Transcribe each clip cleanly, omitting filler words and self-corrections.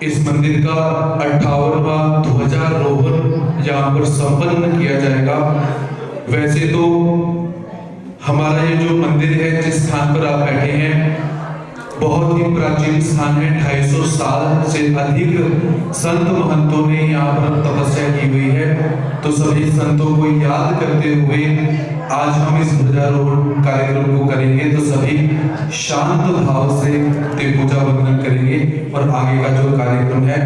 इस मंदिर का 58वां ध्वजारोहण यहाँ पर संपन्न किया जाएगा। वैसे तो हमारा ये जो मंदिर है, जिस स्थान पर आप बैठे हैं, बहुत ही प्राचीन स्थान है। 250 साल से अधिक संत महंतों ने यहाँ पर तपस्या की हुई है। तो सभी संतों को याद करते हुए आज हम इस ध्वजारोहण कार्यक्रम को करेंगे। तो सभी शांत भाव से पूजा वंदन करेंगे और आगे का जो कार्यक्रम है,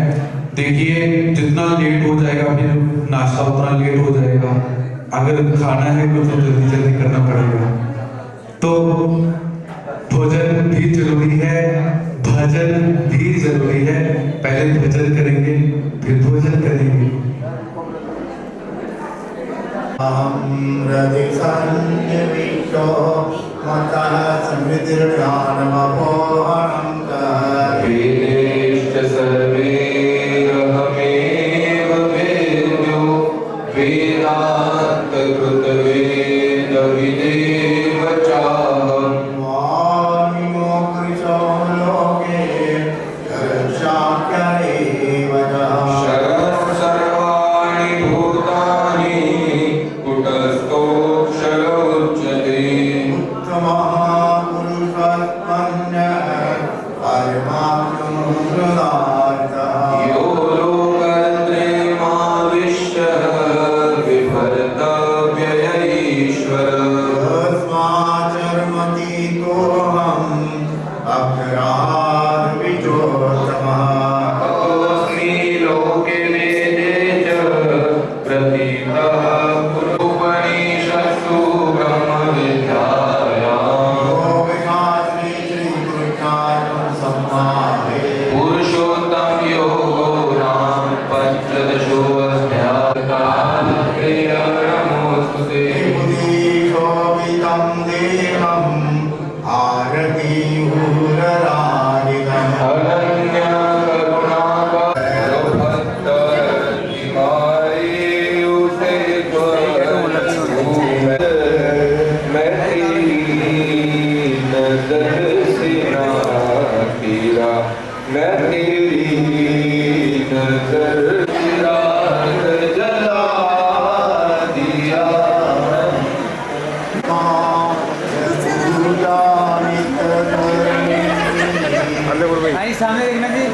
देखिए जितना लेट हो जाएगा फिर नाश्ता उतना लेट हो जाएगा। अगर खाना है तो जल्दी जल्दी करना पड़ेगा। तो भोजन भी जरूरी है, भजन भी जरूरी है। पहले भजन करेंगे फिर भोजन करेंगे। सामने देखना जी।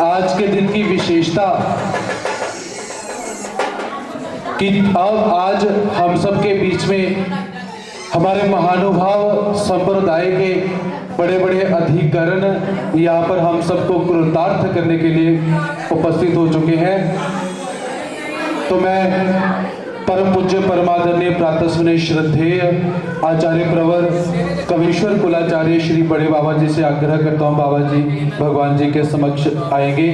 आज के दिन की विशेषता कि अब आज हम सब के बीच में हमारे महानुभाव संप्रदाय के बड़े बड़े अधिकरण यहाँ पर हम सबको कृतार्थ करने के लिए उपस्थित हो चुके हैं। तो मैं परम पूज्य परमादरणीय प्रातस्मरणीय श्रद्धेय आचार्य प्रवर कवीश्वर कुलाचार्य श्री बड़े बाबा जी से आग्रह करता हूँ बाबा जी भगवान जी के समक्ष आएंगे।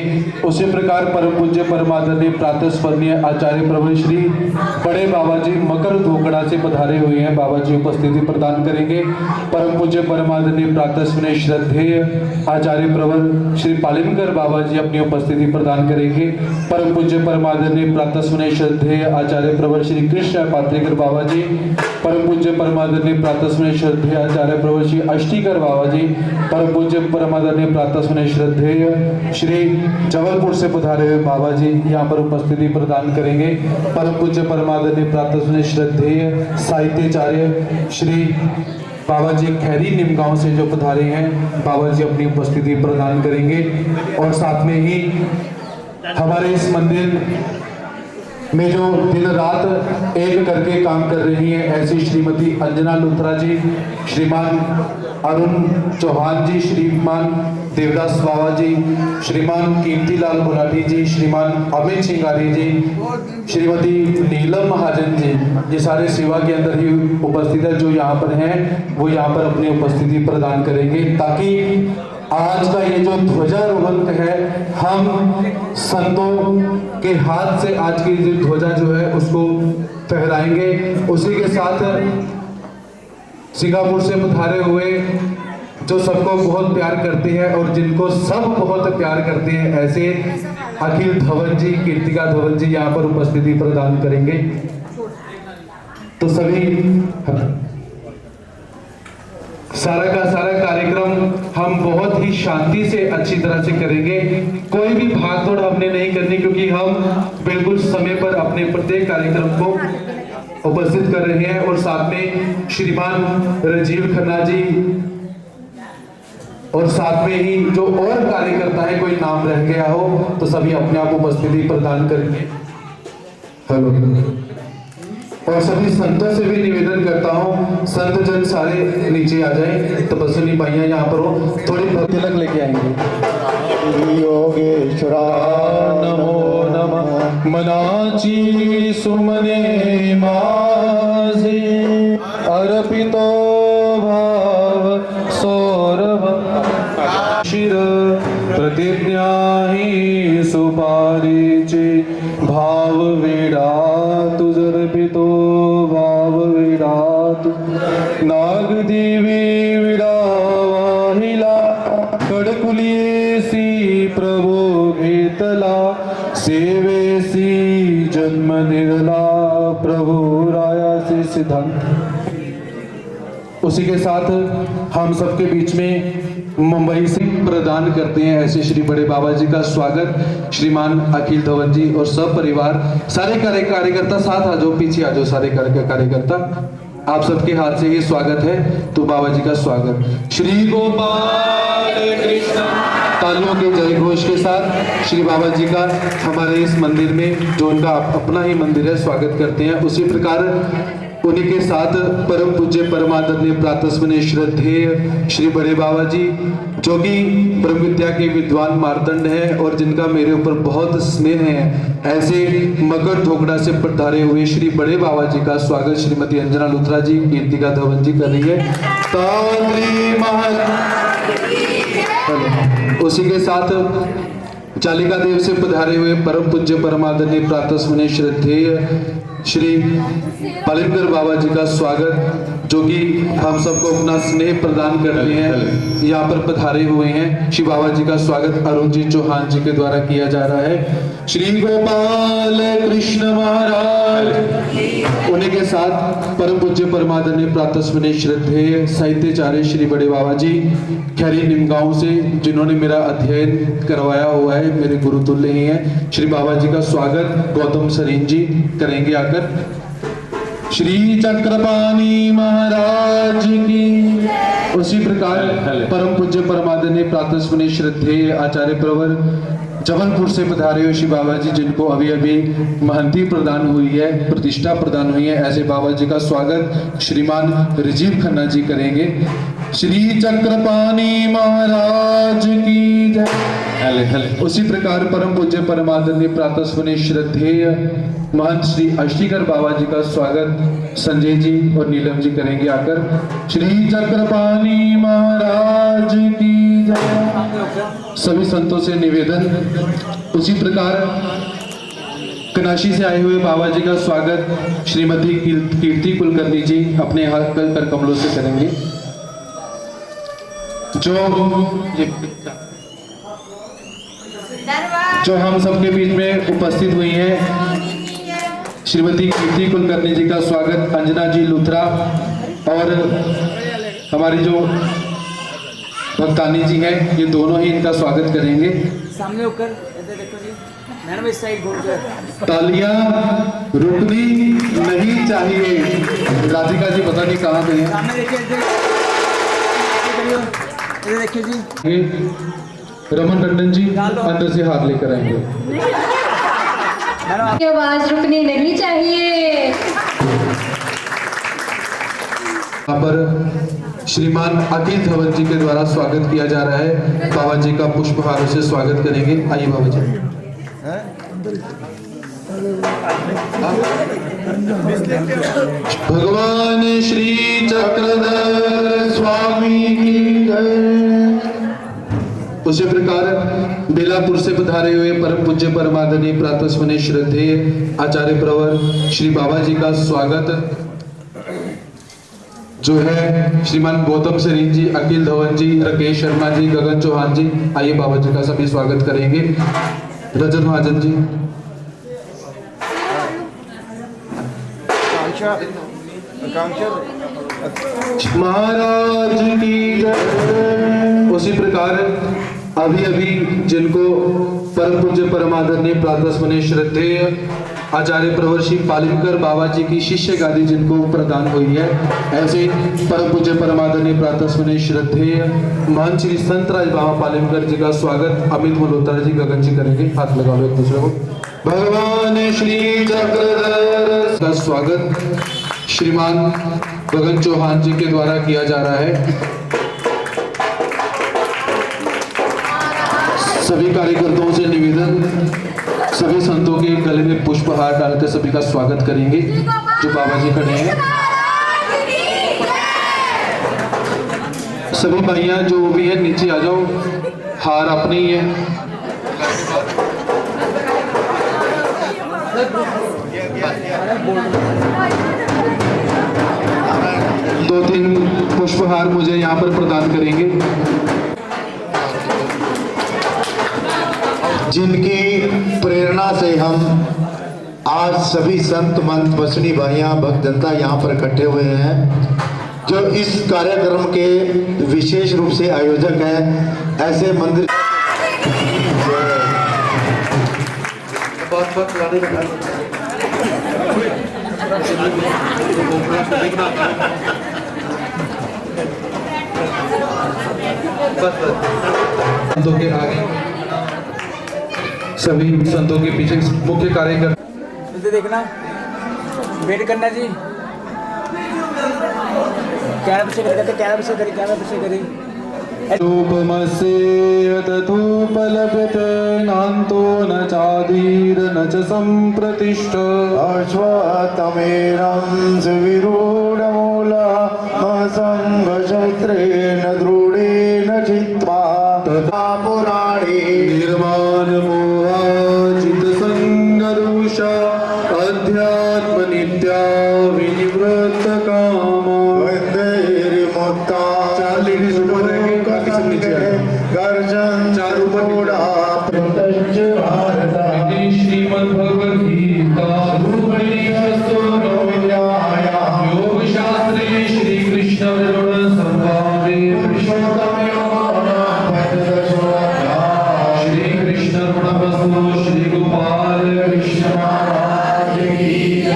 उसी प्रकार परम पूज्य परमादरणीय प्रातस्मरणीय आचार्य प्रवर श्री बड़े बाबा जी मकर धोकड़ा से पधारे हुए हैं, बाबा जी उपस्थिति प्रदान करेंगे। परम पूज्य परमादरणीय प्रातस्मरणीय श्रद्धेय आचार्य प्रवर श्री पालिनकर बाबा जी अपनी उपस्थिति प्रदान करेंगे। परम पूज्य परमादरणीय प्रातस्मरणीय श्रद्धेय आचार्य प्रवर श्री कृष्ण पात्रेकर बाबा जी, परम पूज्य परमादरणीय प्रातस्मरणीय श्रद्धेय आचार्य प्रवर श्री अष्टीकर बाबा जी, परम पूज्य परमादरणीय प्रातस्मरणीय श्रद्धेय श्री जबलपुर से पधारे हुए बाबा जी यहाँ पर उपस्थिति प्रदान करेंगे। परम पूज्य परमादरणीय प्रातस्मरणीय श्रद्धेय साहित्याचार्य श्री बाबा जी खैरी निमगांव से जो पधारे हैं, बाबा जी अपनी उपस्थिति प्रदान करेंगे। और साथ में ही हमारे इस मंदिर में जो दिन रात एक करके काम कर रही हैं, ऐसी श्रीमती अंजना लुथरा जी, श्रीमान अरुण चौहान जी, श्रीमान देवदास बाबा जी, श्रीमान कीर्तिलाल गुलाटी जी, श्रीमान अमित सिंगारी जी, श्रीमती नीलम महाजन जी, ये सारे सेवा के अंदर ही उपस्थित है। जो यहाँ पर हैं वो यहाँ पर अपनी उपस्थिति प्रदान करेंगे, ताकि आज का ये जो ध्वजारोहण है हम संतों के हाथ से आज की जो ध्वजा जो है उसको फहराएंगे। उसी के साथ सिंगापुर से पधारे हुए जो सबको बहुत प्यार करते हैं और जिनको सब बहुत प्यार करते हैं, ऐसे अखिल धवन जी, कीर्तिका धवन जी यहाँ पर उपस्थिति प्रदान करेंगे। तो सभी सारा का सारा कार्यक्रम हम बहुत ही शांति से अच्छी तरह से करेंगे। कोई भी भागदौड़ हमने नहीं करनी, क्योंकि हम बिल्कुल समय पर अपने प्रत्येक कार्यक्रम को उपस्थित कर रहे हैं। और साथ में श्रीमान राजीव खन्ना जी और साथ में ही जो और कार्यकर्ता है, कोई नाम रह गया हो तो सभी अपने आप उपस्थिति प्रदान करेंगे। हेलो। और सभी संतों से भी निवेदन करता हूँ, संत जन सारे नीचे आ जाएं, तपस्वी भाइयां यहाँ पर हो, थोड़ी तिलक लेके आएंगे। योगेश्वरा नमो नमः मनाची सुमने माझे अर्पितो भाव सौरभ शिर प्रतिज्ञा ही सुपारीचे भाव वेड़ा तुझर्पितो भाव विडातु नाग देवी विडावाहिला कडकुलियेसी प्रभो घेतला सेवेसी जन्म निर्ला प्रभु राया से सिद्धांत। उसी के साथ हम सबके बीच में मुंबई से प्रदान करते हैं ऐसे श्री बड़े बाबा जी का स्वागत श्रीमान अखिल धवन जी और सब परिवार, सारे कार्यकर्ता साथ आ जाओ, पीछे आ जाओ, सारे कार्यकर्ता आप सबके हाथ से ये स्वागत है। तो बाबा जी का स्वागत श्री गोपाल कृष्ण तालियों के जय घोष के साथ श्री बाबा जी का हमारे इस मंदिर में, जो उनका अपना ही मंदिर है, स्वागत करते हैं। उसी प्रकार उन्हीं के साथ परम पूज्य परमादरणीय प्रातस्मरणीय श्रद्धेय श्री बड़े बाबा जी, जो कि ब्रह्म विद्या के विद्वान मार्तंड हैं और जिनका मेरे ऊपर बहुत स्नेह है, ऐसे मकर धोकड़ा से पधारे हुए श्री बड़े बाबा जी का स्वागत श्रीमती अंजना लुथरा जी, कीर्तिका धवन जी कर रही है। उसी के साथ चालिका देव से पधारे हुए परम पूज्य परमादरणीय प्रातस्मरणीय श्रद्धेय श्री पालिनकर बाबा जी का स्वागत, जो कि हम सबको अपना स्नेह प्रदान करते हैं, यहाँ पर पधारे हुए हैं। श्री बाबा जी का स्वागत अरुण जी चौहान जी के द्वारा किया जा रहा है। श्री गोपाल कृष्ण महाराज। उन्हीं के साथ परम पूज्य परमादरणीय प्रातस्मरणीय श्रद्धेय साहित्याचार्य श्री बड़े बाबा जी खैरी निमगांव से, जिन्होंने मेरा अध्ययन करवाया हुआ है, मेरे गुरुतुल्य ही हैं, श्री बाबा जी का स्वागत गौतम सरीन जी करेंगे आकर। श्री चक्रपाणी महाराज की। उसी प्रकार परम पूज्य परमादरणीय प्रातस्मरणीय श्रद्धेय आचार्य प्रवर जबलपुर से पधारे हुए श्री बाबा जी, जिनको अभी अभी महंती प्रदान हुई है, प्रतिष्ठा प्रदान हुई है, ऐसे बाबा जी का स्वागत श्रीमान राजीव खन्ना जी करेंगे। श्री चक्रपाणी महाराज की जय। उसी प्रकार परम पूज्य परमादरणीय प्रातस्मरणीय श्रद्धेय महंत श्री अष्टीकर बाबा जी का स्वागत संजय जी और नीलम जी करेंगे आकर। श्री चक्रपाणी महाराज की जय। सभी संतों से निवेदन, उसी प्रकार कनाशी से आए हुए बाबा जी का स्वागत श्रीमती कीर्ति कुलकर्णी जी अपने हाथ कर कमलों से करेंगे। जो हम सबके बीच में उपस्थित हुई हैं, श्रीमती कीर्ति कुलकर्णी जी का स्वागत अंजना जी लुथरा और हमारी जो भक्तानी जी हैं, ये दोनों ही इनका स्वागत करेंगे। सामने होकर इधर देखो जी, मैडम इस साइड घूम कर। तालियां रुकनी नहीं चाहिए। राधिका जी पता नहीं कहाँ गए हैं। सामने देखिए, इधर देखिए जी। रमन टंडन जी अंदर से हार लेकर आएंगे। आवाज रुकनी नहीं चाहिए। यहाँ पर श्रीमान अखिल धवन जी के द्वारा स्वागत किया जा रहा है। बाबा जी का पुष्पहारों से स्वागत करेंगे। आइए बाबा जी। भगवान श्री चक्रधर स्वामी की जय। उसी प्रकार बेलापुर से पधारे हुए परम पूज्य परमादरणीय प्रातस्मरणीय श्रद्धेय आचार्य प्रवर श्री बाबा जी का स्वागत जो है श्रीमान गौतम सरीन जी, अखिल धवन जी, राकेश शर्मा जी, गगन चौहान जी। आइए बाबा जी का सभी स्वागत करेंगे। रजत महाजन जी। महाराज की जय। उसी प्रकार अभी जिनको परम पूज्य परमादरणीय प्रातस्मरणीय श्रद्धेय आचार्य प्रवर श्री पालिमकर बाबा जी की शिष्य गादी जिनको प्रदान हुई है, ऐसे परम पूज्य परमादरणीय प्रातस्मरणीय श्रद्धेय महंत श्री संतराज बाबा पालिमकर जी का स्वागत अमित मल्होत्रा जी, गगन जी करेंगे। हाथ लगाओ एक दूसरे को। भगवान श्री चक्रधर का स्वागत श्रीमान गगन चौहान जी के द्वारा किया जा रहा है। सभी कार्यकर्ताओं से निवेदन, सभी संतों के गले में पुष्पहार डालकर सभी का स्वागत करेंगे जो बाबा जी खड़े हैं। सभी भाइयां जो भी है नीचे आ जाओ, हार अपनी ही है। दो तीन पुष्पहार मुझे यहाँ पर प्रदान करेंगे। जिनकी प्रेरणा से हम आज सभी संत मंत वसनी भाइयां भक्त जनता यहाँ पर इकट्ठे हुए हैं, जो इस कार्यक्रम के विशेष रूप से आयोजक हैं। ऐसे मंदिर संतों के आगे, सभी संतों के पीछे मुख्य कार्यकर्ता इधर देखना, वेट करना जी। कैमरा पीछे करेगा, कैमरा पीछे करी, कैमरा पीछे करी। धूपमस्य धूपलभ्यते नान्तो न चादीर न च सम्प्रतिष्ठ अश्वत्थमेनं सुविरूढमूला असङ्गशस्त्रेण दृढेन चित्वा तथा पुराणे निर्माणमोहाजित संगरुषा अध्यात्म नित्या विनिवृत्त कामा वन्देर्मुक्ता लेडीज ऊपर रहेंगे, बाकी सब नीचे आएंगे। गर्जन चार ऊपर चूड़ा प्रत्यक्ष भारत श्रीमद् भगवद गीता योग शास्त्रे श्री कृष्ण अर्जुन संवादे श्री कृष्ण वस्तु श्री गोपाल कृष्ण महाराज की जय।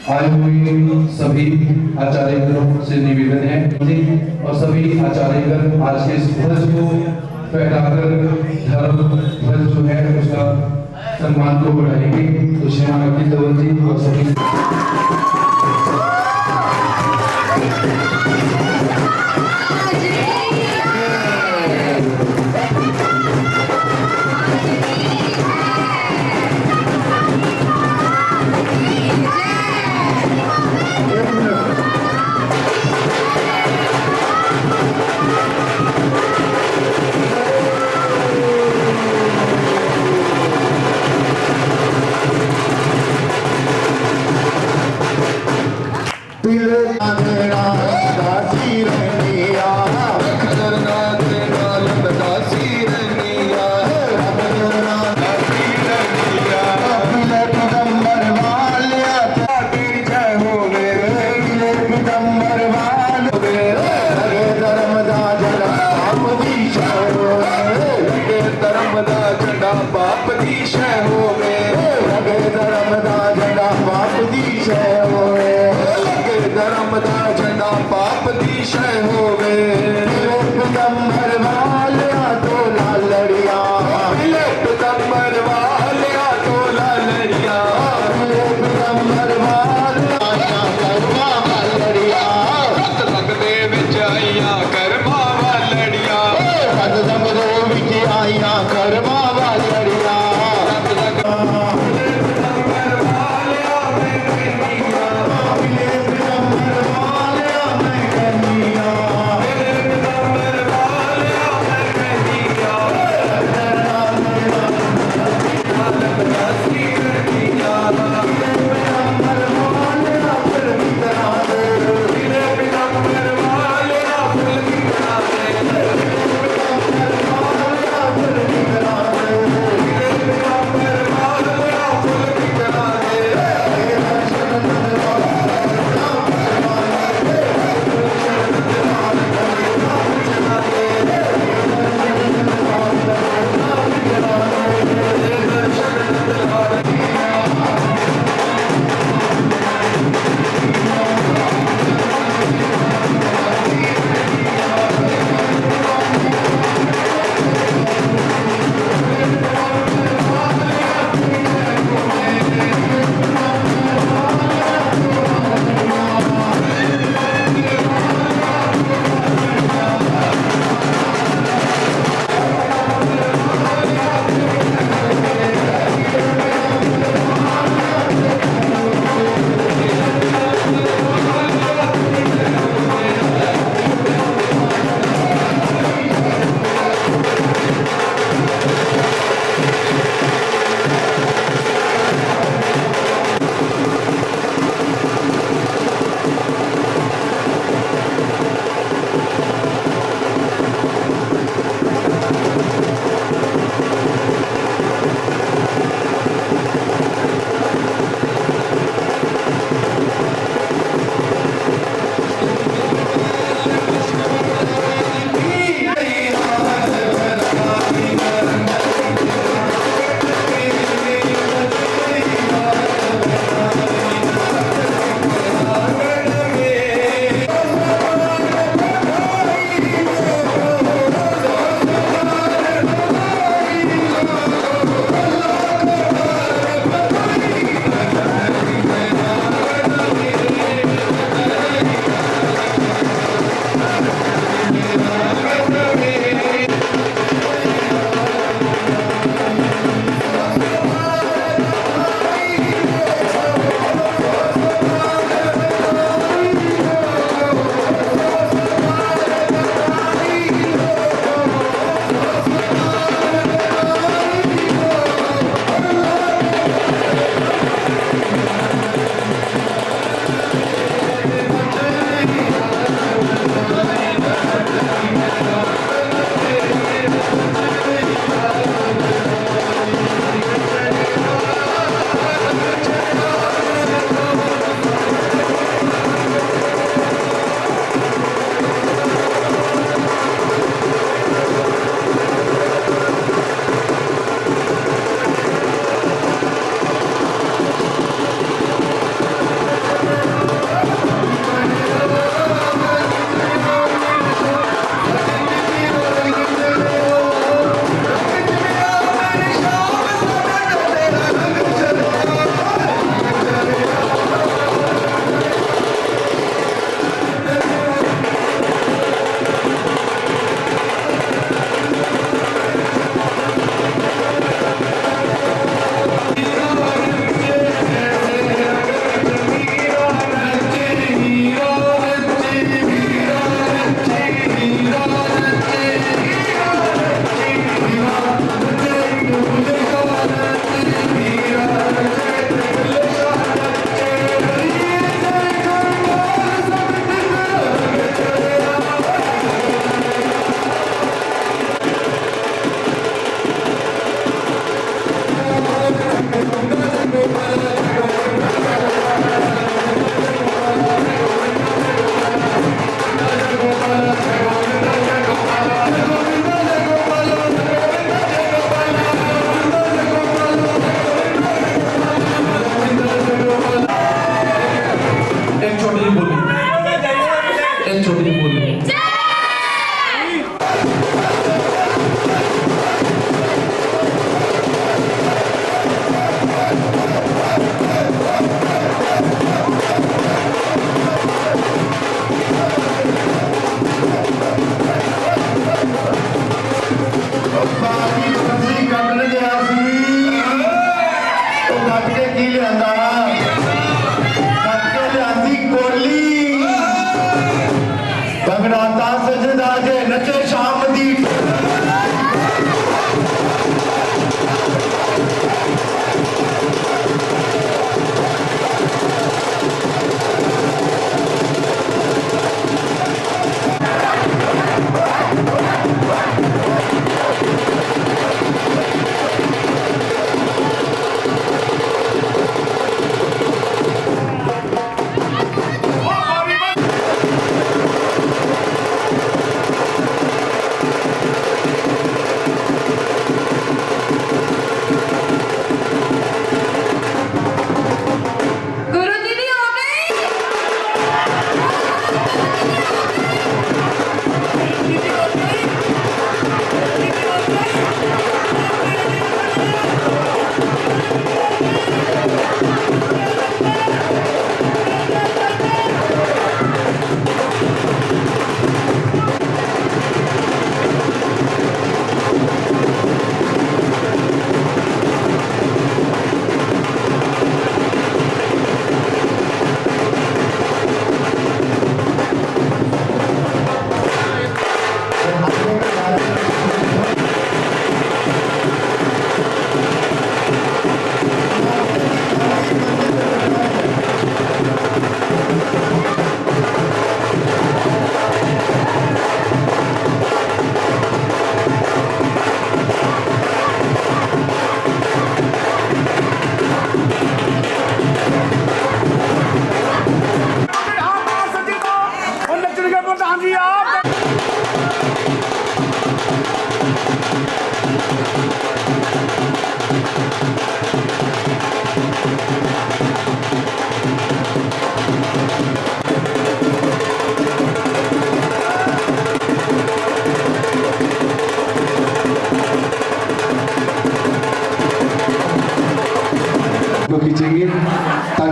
आए हुए सभी आचार्यगणों से निवेदन है और सभी आचार्यगण आज के इस ध्वज को फहराकर धर्म ध्वज जो है उसका सम्मान को बढ़ाएंगे। तो श्रीमान अखिल धवन जी और सभी पितंबर वालिया तो लालड़िया, मिले पितंबर वालिया तो लालड़िया, मिले पितंबर वालिया करवा वालड़िया, सतसंग दे विच आईया करमा वालड़िया, सतसंग दे विच आईया करवा वालड़िया, मिले पितंबर वालिया मैं कहनिया, मिले पितंबर वालिया मैं कहनिया, मिले पितंबर वालिया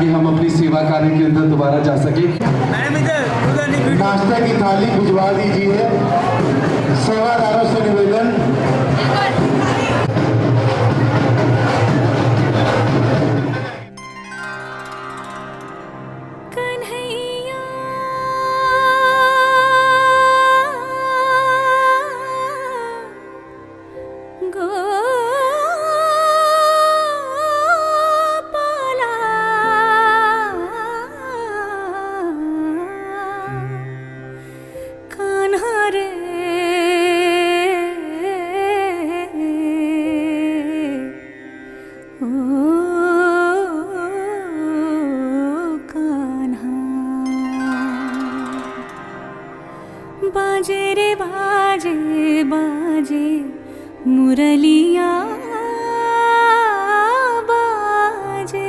ताकि हम अपनी सेवा कार्य के अंदर दोबारा जा सके। मैडम इधर नाश्ते की थाली भिजवा दीजिए। सेवादारों से निवेदन। कन्हैया गोपाला कान्हा रे ओ कान्हा बाजे रे बाजे बाजे मुरलिया बाजे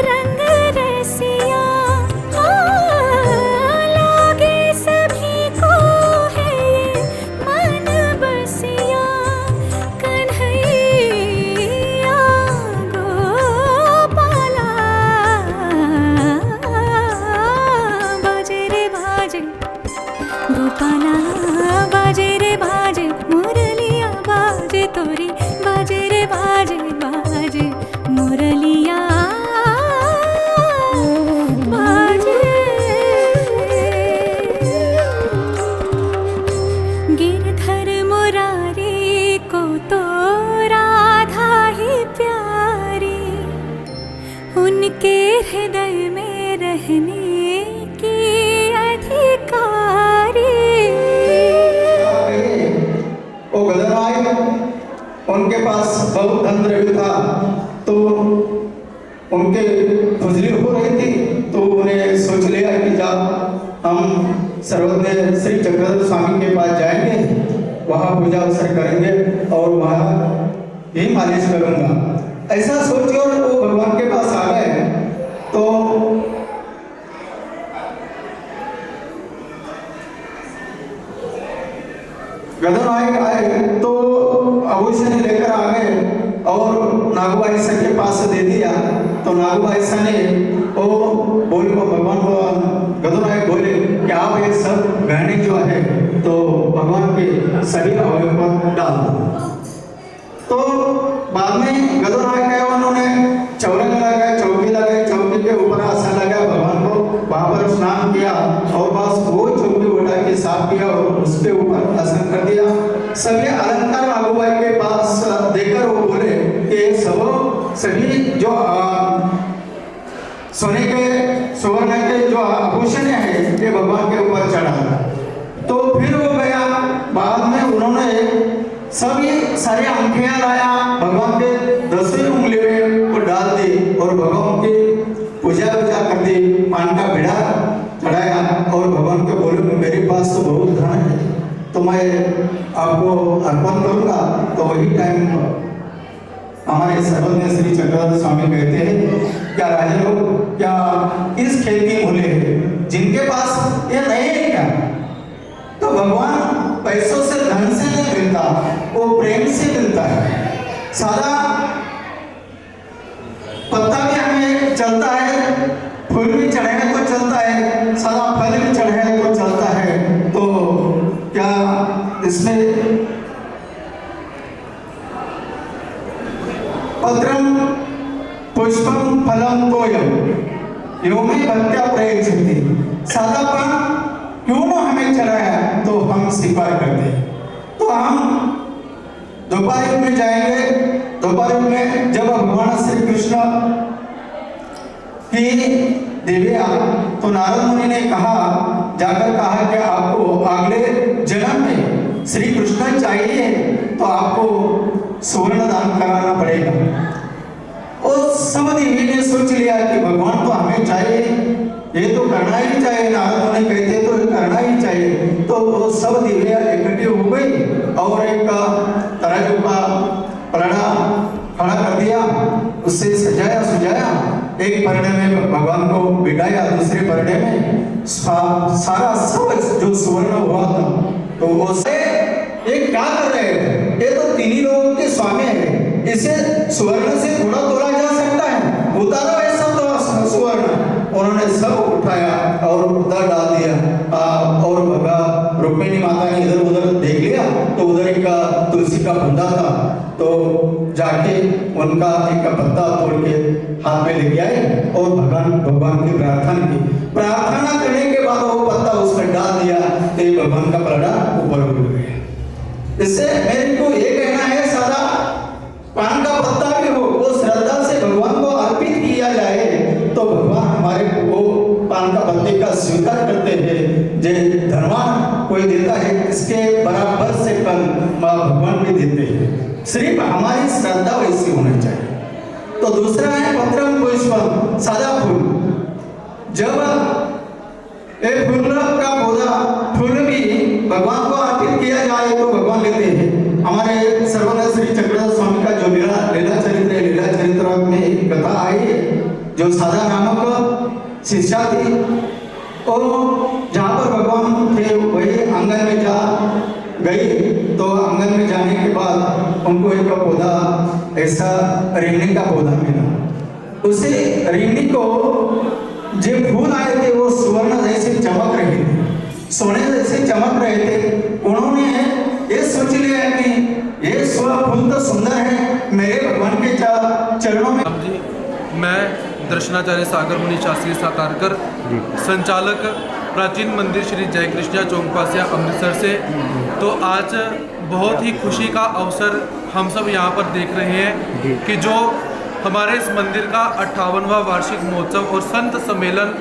रंग देखने की अधिकारी। वो गदरनायक उनके पास बहुत धन द्रव्य था, तो उनके फजली हो रही थी, तो उन्हें सोच लिया कि जब हम सर्वज्ञ श्री चक्रधर स्वामी के पास जाएंगे, वहाँ पूजा अवसर करेंगे और वहाँ ही मालिश करूँगा। ऐसा सोचकर वो भगवान के पास आ गए। तो गदरनायक आए तो आभूषण लेकर आ गए और नागूबाई सर के पास दे दिया। तो नागूबाई सर ने वो बोले को भगवान को गदरनायक बोले कि आप ये सब गहने जो है तो भगवान के सभी अवयव पर डाल दो। तो बाद में गदरनायक आए, उन्होंने चौरंग लगाया, चौकी लगाई, चौकी के ऊपर आसन लगाया, भगवान को वहां पर स्नान किया और बस वो चौकी उठा के साफ किया और उसके ऊपर आसन कर दिया। सभी अलंकार नागूबाई के पास देकर वो बोले कि सभी जो सोने के सुवर्ण के जो आभूषण है ये भगवान के ऊपर चढ़ा। तो फिर वो गया, बाद में उन्होंने सभी सारी अंगूठियां लाया, भगवान के 10वीं उंगली में वो डाल दी और भगवान की पूजा कर दी, पान का बिड़ा चढ़ाया और भगवान को बोले मेरे पास तो बहुत धन है, तो मैं आपको अर्पण करूंगा। तो वही टाइम हमारे सर्वज्ञ श्री चक्रधर स्वामी कहते हैं, क्या राजन लोग क्या इस खेल की मूल्य है जिनके पास ये नहीं है क्या? तो भगवान पैसों से धन से नहीं मिलता, वो प्रेम से मिलता है। सारा पत्ता भी हमें चलता है, फूल भी चढ़े तो चलता है, सारा फल भी चढ़े तो चलता है। तो क्या इसमें पत्रम पुष्पम फलम तोयम यो में भक्त्या प्रयच्छति, सादापन क्यों ना हमें चढ़ाया तो हम स्वीकार करते हैं। तो हम दोपहर में जाएंगे, दोपहर में जब भगवान श्री कृष्ण की देविया, तो नारद मुनि ने कहा, जाकर कहा कि आपको अगले जन्म में श्री कृष्ण चाहिए तो आपको स्वर्ण दान कराना पड़ेगा। और सब देवी ने सोच लिया कि भगवान तो हमें चाहिए, ये तो करना ही चाहिए, नारद मुनि कहते तो करना ही चाहिए। तो वो सब देवियां इकट्ठी हो गई और एक तराजू का पलड़ा खड़ा कर दिया, उससे सजाया सुजाया, एक परडे में भगवान को बिठाया, दूसरे परडे में सारा सब जो सुवर्ण हुआ था। तो वो ये क्या कर रहे हैं? ये तो तीनों लोगों के स्वामी है, इसे सुवर्ण से थोड़ा तोला जा सकता है, उतारो ऐसा तो सुवर्ण। उन्होंने सब उठाया और उधर डाल दिया। और भगा रुक्मिणी माता ने इधर उधर देख लिया तो उधर एक तुलसी का बुंदा था, तो जाके उनका एक पत्ता तोड़ के हाथ में लेके आए और भगवान की प्रार्थना की। प्रार्थना करने के बाद वो पत्ता उसमें डाल दिया तो भगवान का पलड़ा ऊपर उड़ गया। इससे मेरे को ये कहना है, सारा पान का पत्ता भी हो वो श्रद्धा से भगवान को अर्पित किया जाए तो भगवान हमारे को पान का पत्ते का स्वीकार करते हैं। जय धनवान कोई देता है, इसके बराबर से फल भगवान भी देते हैं। सिर्फ हमारी श्रद्धा वैसी होनी चाहिए। तो दूसरा है पत्रम पुष्पम, सादा फूल। जब एक फूल का पौधा फूल भी भगवान को अर्पित किया जाए तो भगवान लेते हैं। हमारे सर्वज्ञ श्री चक्रधर स्वामी का जो लीला चरित्र है, लीला चरित्र में एक कथा आई है, जो सादा नामक शिष्या थी और जहाँ पर भगवान थे वही आंगन में जा गई। तो आंगन में जाने के बाद उनको एक पौधा ऐसा रेंगनी का पौधा मिला। उसे रेंगनी को जो फूल आए थे वो सुवर्ण जैसे चमक रहे थे, सोने जैसे चमक रहे थे। उन्होंने ये सोच लिया कि ये फूल तो सुंदर है, मेरे भगवान के चरणों में। मैं दर्शनाचार्य सागर मुनि शास्त्री साकारकर, संचालक प्राचीन मंदिर श्री जय कृष्णा चौंकपासिया अमृतसर से। तो आज बहुत ही खुशी का अवसर हम सब यहाँ पर देख रहे हैं कि जो हमारे इस मंदिर का 58वां वार्षिक महोत्सव और संत सम्मेलन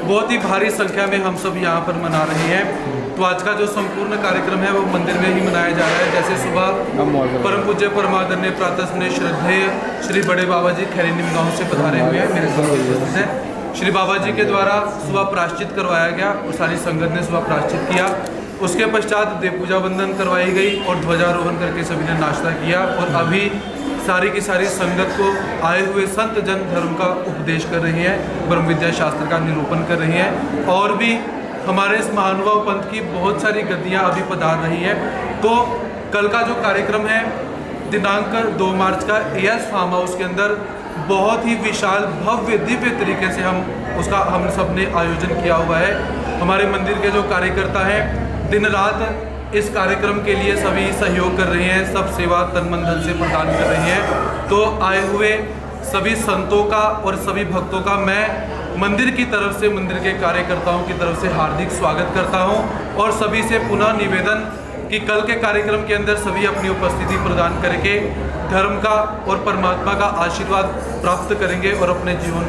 बहुत ही भारी संख्या में हम सब यहाँ पर मना रहे हैं। तो आज का जो संपूर्ण कार्यक्रम है वो मंदिर में ही मनाया जा रहा है। जैसे सुबह परम पूज्य परमादरणीय प्रातः स्नेह श्रद्धेय श्री बड़े बाबा जी खैरीनिम गाँव से पधारे हुए हैं, मेरे संबंधित हैं। श्री बाबा जी के द्वारा सुबह प्रायश्चित करवाया गया और सारी संगत ने सुबह प्रायश्चित किया। उसके पश्चात देव पूजा वंदन करवाई गई और ध्वजारोहण करके सभी ने नाश्ता किया। और अभी सारी की सारी संगत को आए हुए संत जन धर्म का उपदेश कर रहे हैं, ब्रह्म विद्या शास्त्र का निरूपण कर रहे हैं। और भी हमारे इस महानुभाव पंथ की बहुत सारी गद्दियाँ अभी पधार रही हैं। तो कल का जो कार्यक्रम है दिनांक 2 मार्च का एएस फार्म हाउस के अंदर बहुत ही विशाल भव्य दिव्य तरीके से हम सब ने आयोजन किया हुआ है। हमारे मंदिर के जो कार्यकर्ता हैं दिन रात इस कार्यक्रम के लिए सभी सहयोग कर रहे हैं, सब सेवा तन मन धन से प्रदान कर रहे हैं। तो आए हुए सभी संतों का और सभी भक्तों का मैं मंदिर की तरफ से, मंदिर के कार्यकर्ताओं की तरफ से हार्दिक स्वागत करता हूं। और सभी से पुनः निवेदन कि कल के कार्यक्रम के अंदर सभी अपनी उपस्थिति प्रदान करके धर्म का और परमात्मा का आशीर्वाद प्राप्त करेंगे और अपने जीवन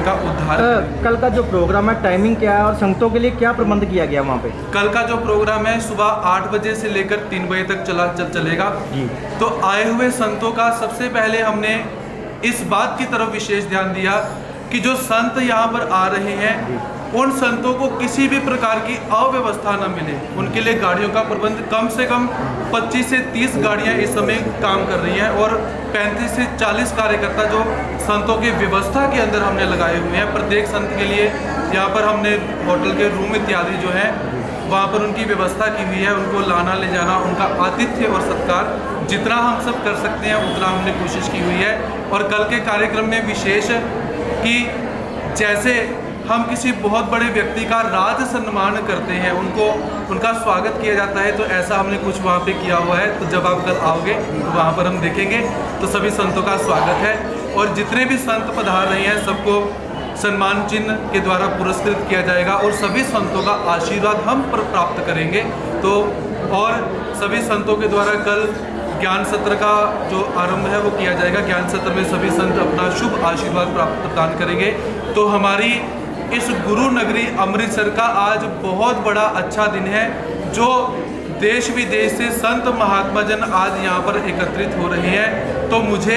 का उद्धार करेंगे। कल का जो प्रोग्राम है टाइमिंग क्या है और संगतों के लिए क्या प्रबंध किया गया वहाँ पे? कल का जो प्रोग्राम है सुबह 8 बजे से लेकर 3 बजे तक चलेगा। तो आए हुए संतों का सबसे पहले हमने इस बात की तरफ विशेष ध्यान दिया कि जो संत यहाँ पर आ रहे हैं उन संतों को किसी भी प्रकार की अव्यवस्था न मिले। उनके लिए गाड़ियों का प्रबंध कम से कम 25 से 30 गाड़ियाँ इस समय काम कर रही हैं और 35 से 40 कार्यकर्ता जो संतों की व्यवस्था के अंदर हमने लगाए हुए हैं। प्रत्येक संत के लिए यहाँ पर हमने होटल के रूम इत्यादि जो है वहाँ पर उनकी व्यवस्था की हुई है। उनको लाना ले जाना, उनका आतिथ्य और सत्कार जितना हम सब कर सकते हैं उतना हमने कोशिश की हुई है। और कल के कार्यक्रम में विशेष कि जैसे हम किसी बहुत बड़े व्यक्ति का राज सम्मान करते हैं, उनका स्वागत किया जाता है, तो ऐसा हमने कुछ वहाँ पे किया हुआ है। तो जब आप कल आओगे तो वहाँ पर हम देखेंगे तो सभी संतों का स्वागत है। और जितने भी संत पधार रहे हैं सबको सम्मान चिन्ह के द्वारा पुरस्कृत किया जाएगा और सभी संतों का आशीर्वाद हम प्राप्त करेंगे। तो और सभी संतों के द्वारा कल ज्ञान सत्र का जो आरंभ है वो किया जाएगा। ज्ञान सत्र में सभी संत अपना शुभ आशीर्वाद प्रदान करेंगे। तो हमारी इस गुरु नगरी अमृतसर का आज बहुत बड़ा अच्छा दिन है, जो देश विदेश से संत महात्मा जन आज यहाँ पर एकत्रित हो रहे हैं। तो मुझे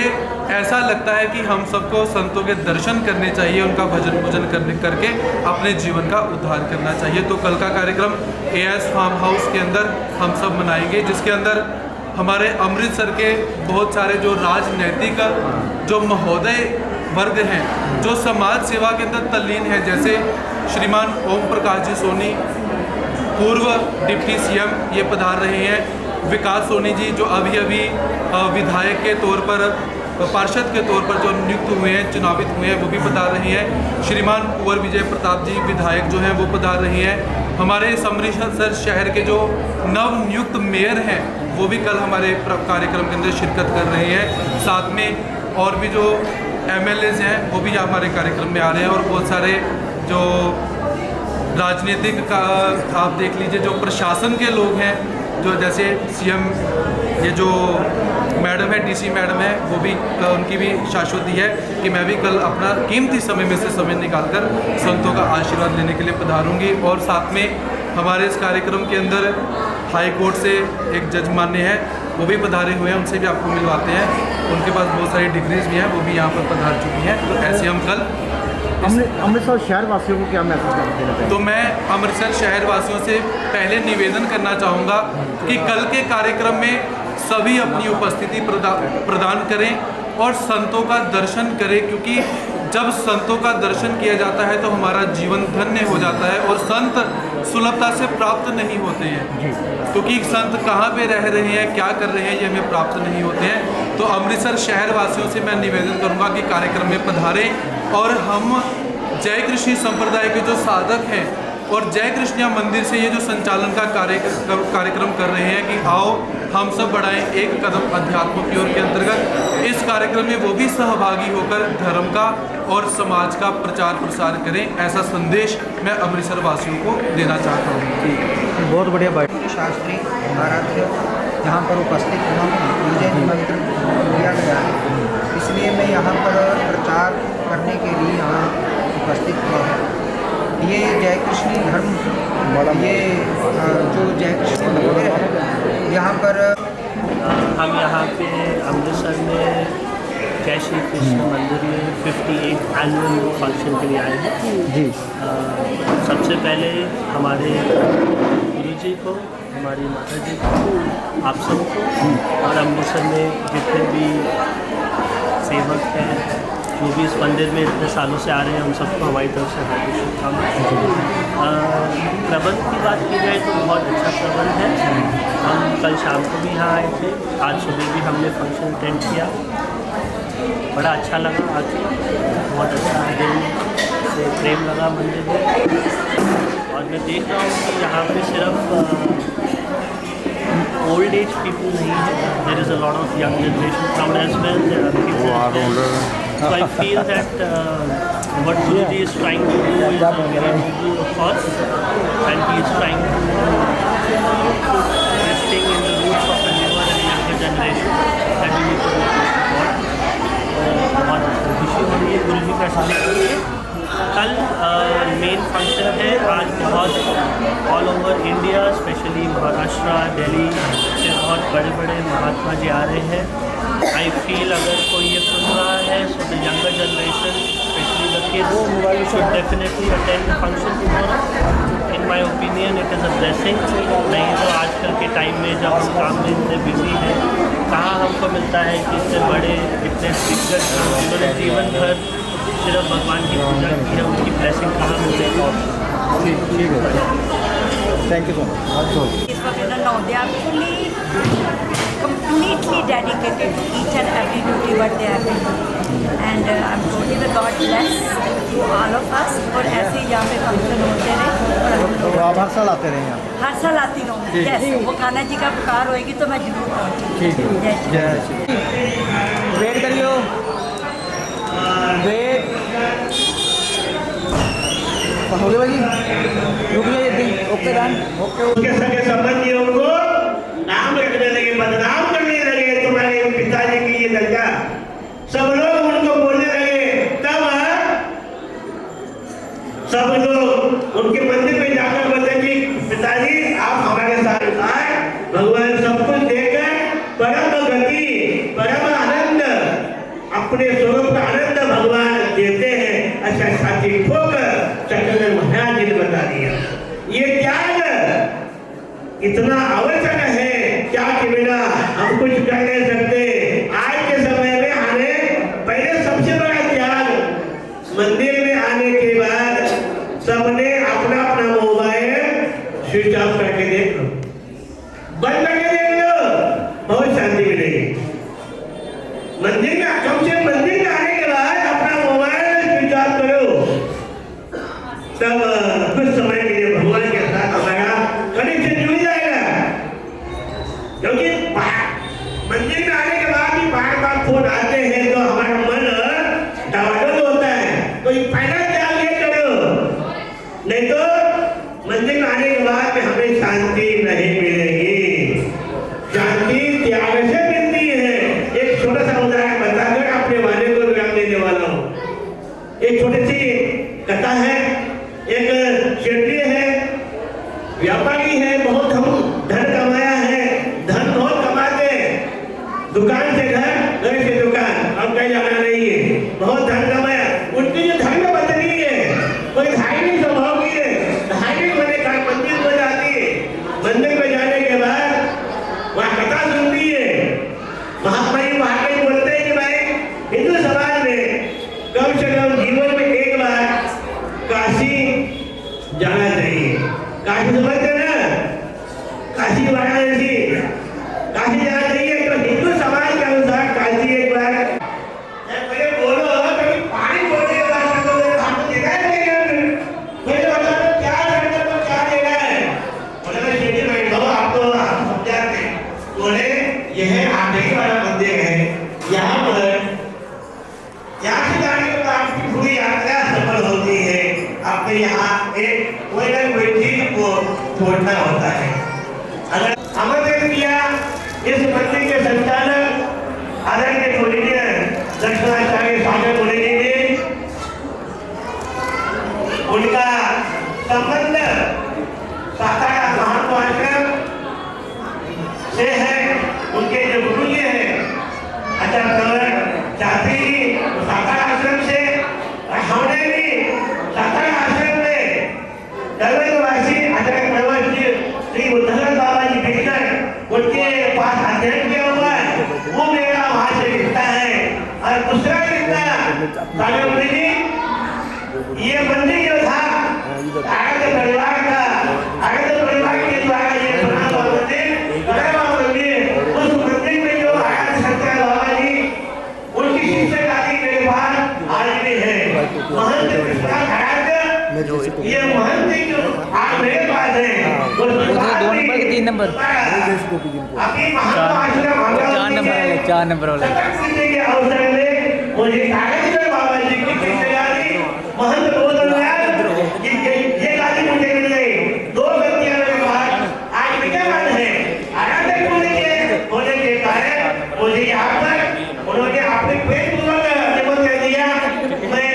ऐसा लगता है कि हम सबको संतों के दर्शन करने चाहिए, उनका भजन पूजन करके अपने जीवन का उद्धार करना चाहिए। तो कल का कार्यक्रम एएस फार्म हाउस के अंदर हम सब मनाएंगे, जिसके अंदर हमारे अमृतसर के बहुत सारे जो राजनैतिक जो महोदय वर्ग हैं, जो समाज सेवा के अंदर तल्लीन है, जैसे श्रीमान ओम प्रकाश जी सोनी पूर्व डिप्टी सीएम ये पधार रहे हैं। विकास सोनी जी जो अभी विधायक के तौर पर, पार्षद के तौर पर जो नियुक्त हुए हैं, चुनावित हुए हैं, वो भी पधार रहे हैं। श्रीमान कुंवर विजय प्रताप जी विधायक जो हैं वो पधार रहे हैं। हमारे अमृतसर शहर के जो नव नियुक्त मेयर हैं वो भी कल हमारे कार्यक्रम के अंदर शिरकत कर रहे हैं। साथ में और भी जो एमएलएज हैं वो भी हमारे कार्यक्रम में आ रहे हैं। और बहुत सारे जो राजनीतिक का आप देख लीजिए, जो प्रशासन के लोग हैं, जो जैसे सीएम ये जो मैडम है, डीसी मैडम है, वो भी उनकी भी शाश्वती है कि मैं भी कल अपना कीमती समय में से समय निकालकर संतों का आशीर्वाद लेने के लिए पधारूंगी। और साथ में हमारे इस कार्यक्रम के अंदर हाई कोर्ट से एक जज मान्य है, वो भी पधारे हुए हैं, उनसे भी आपको मिलवाते हैं। उनके पास बहुत सारी डिग्रीज भी हैं, वो भी यहाँ पर पधार चुकी हैं। तो ऐसे हम कल अमृतसर शहर वासियों को क्या मैसेज देना चाहिए? तो मैं अमृतसर शहर वासियों से पहले निवेदन करना चाहूँगा कि कल के कार्यक्रम में सभी अपनी उपस्थिति प्रदान करें और संतों का दर्शन करें, क्योंकि जब संतों का दर्शन किया जाता है तो हमारा जीवन धन्य हो जाता है। और संत सुलभता से प्राप्त नहीं होते हैं, क्योंकि संत कहाँ पे रह रहे हैं, क्या कर रहे हैं, ये हमें प्राप्त नहीं होते हैं। तो अमृतसर शहर वासियों से मैं निवेदन करूँगा कि कार्यक्रम में पधारें और हम जय कृष्ण संप्रदाय के जो साधक हैं और जय कृष्णिया मंदिर से ये जो संचालन का कार्यक्रम कर रहे हैं कि आओ हम सब बढ़ाएं एक कदम अध्यात्म की ओर के अंतर्गत, इस कार्यक्रम में वो भी सहभागी होकर धर्म का और समाज का प्रचार प्रसार करें, ऐसा संदेश मैं अमृतसर वासियों को देना चाहता हूँ। बहुत बढ़िया बात। शास्त्री आराध्य यहाँ पर उपस्थित हुआ, मुझे निमंत्रण दिया गया है, इसलिए मैं यहाँ पर प्रचार करने के लिए यहाँ उपस्थित हुआ हूँ। जय श्री कृष्ण मंदिर में 58 एनुअल फंक्शन के लिए आए हैं जी। सबसे पहले हमारे गुरु जी को, हमारी माता जी को, आप सबको और अमृतसर में जितने भी सेवक हैं, जो भी इस मंदिर में इतने सालों से आ रहे हैं, हम सबको हमारी तरफ से हार्दिक शुभकामनाएं। प्रबंध की बात की जाए तो बहुत अच्छा प्रबंध है। हम कल शाम को भी यहाँ आए थे, आज सुबह भी हमने फंक्शन अटेंड किया, बड़ा अच्छा लगा आके, बहुत अच्छा दिल से प्रेम लगा मंदिर में। और मैं देख रहा हूँ कि यहाँ पे सिर्फ ओल्ड एज पीपल नहीं है, there is a lot of young generation from as well. So I feel that what Guruji is trying to do is a very noble cause, and he is trying to put this thing in the roots of the newer and younger generation that we need to work for. बहुत खुशी हो रही है गुरुजी का साथ। कल main function है, आज बहुत all over India, specially Maharashtra, Delhi से बहुत बड़े बड़े महात्मा जी आ रहे हैं। आई फील अगर कोई ये सुन रहा है, so the younger generation specially the kids should definitely attend the function tomorrow. In my opinion it is a blessing. नहीं तो आजकल के टाइम में जब हम काम में इतने बिजी हैं, कहाँ हमको मिलता है कि इतने बड़े, इतने दिग्गज जिन्होंने जीवन भर सिर्फ भगवान की पूजा की है, उनकी ब्लेसिंग कहाँ मिलेगी। ठीक है, thank you so much. They are completely dedicated to each and every duty what they are doing, and I'm totally the God bless to all of us। और ऐसे ही यहाँ पे फंक्शन होते रहे और हम लोग आप हर साल आते रहे यहाँ? हर साल आती रहूँगी। यस, वो कान्हा जी का पुकार होएगी तो मैं जरूर पहुँचूँगी। ठीक है, जय श्री। वेट करियो, वेट हो गया भाई, रुक जाइए। Okay done, okay. उसके सगे संबंधियों को नाम रखने लगे, बदनाम करने लगे, तुम्हारे पिताजी की ये लड़का, सब लोग उनको बोलने लगे। तब सब लोग उनके मंदिर में जाकर बोलते कि पिताजी आप हमारे साथ आए, भगवान सब कुछ देकर परम गति, परम आनंद, अपने स्वरूप का आनंद भगवान देते हैं। अच्छा साथी ठोकर चक्र महाराज जी ने बता दिया, ये त्याग इतना आवश्यक है क्या कि बिना हम कुछ कर नहीं सकते। आज के समय में हमें पहले सबसे बड़ा त्याग, मंदिर में आने के बाद सबने अपना अपना मोबाइल स्विच ऑफ करके देख लो, बंद करके देख लो, बहुत शांति मिलेगी। मंदिर में कम से मंदिर में आने के बाद अपना मोबाइल स्विच ऑफ करो, तब कुछ समय के लिए भगवान के साथ हमारा कनेक्शन जुड़ जाएगा। क्योंकि मंदिर में आने के बाद भी बार बार फोन आते हैं तो हमारा मन डवाडोल होता है। तो ये पहला त्याग ये करो, नहीं तो मंदिर में आने के बाद में हमें शांति नहीं मिलेगी। शांति त्याग से मिलती है। एक छोटा सा उदाहरण बताकर अपने वाले को विराम देने वाला हूँ। एक छोटी सी कथा है। एक क्षेत्रीय है, व्यापारी है, बहुत हम धन कमाया है, धन बहुत कमाते, दुकान से घर, घर से दुकान, अब कहीं जाना नहीं है, बहुत धन कमाया। उनकी जो धर्म पत्नी है, कोई धार्मिक स्वभाव की है, धार्मिक होने का मंदिर में जाती है। मंदिर में जाने के बाद वहाँ कथा सुनती है। महात्मा जी वहाँ कहीं बोलते हैं कि भाई हिंदू समाज में कम से कम जीवन में एक बार काशी जाना चाहिए। काशी समझते ना, काशी वाराणसी, काशी जाना चाहिए। तो हिंदू समाज के अनुसार काशी एक बार पहले बोलो, कभी पानी बोलने के बाद आपको देखा है पहले बता दो क्या करना तो क्या देना है। बोले मैं शेठी बैठ जाओ, आप तो समझाते बोले यह आगे वाला मंदिर है, यहाँ पर यहाँ से जाने के बाद आपकी पूरी यात्रा सफल होती है। आपने यहाँ एक कोई ना कोई चीज को छोड़ना होता है। अगर आमंत्रित किया इस मंदिर के संचालक आदरणीय गुरुजी दक्षिणाचार्य सागर गुरुजी ने, उनका संबंध सातारा महात्मा आश्रम से है। उनके जो गुरुजी हैं आचार्य शास्त्री और दूसरा सागर मुनि जी, ये मंदिर जो था आगत परिवार का, आगत परिवार के द्वारा ये बना हुआ मंदिर, बना हुआ मंदिर, उस मंदिर में जो आगत शंकर बाबा जी, उनकी शिष्यकाली मेरे पास आज भी है। महंत कृष्णा खड़ाक, ये महंत जो आज मेरे पास है, वो 2 नंबर के 3 नंबर, अपनी महात्मा आश्रम 4 नंबर वाला के अवसर में मुझे कागज बाबा जी की शिष्यकाली महंत बोल रहा ये गाली मुझे मिल गई। 2 व्यक्तियों के बाद आज विद्यमान है, आराधक होने के कारण मुझे यहाँ पर उन्होंने अपने प्रेमपूर्वक निमंत्रण दिया। मैं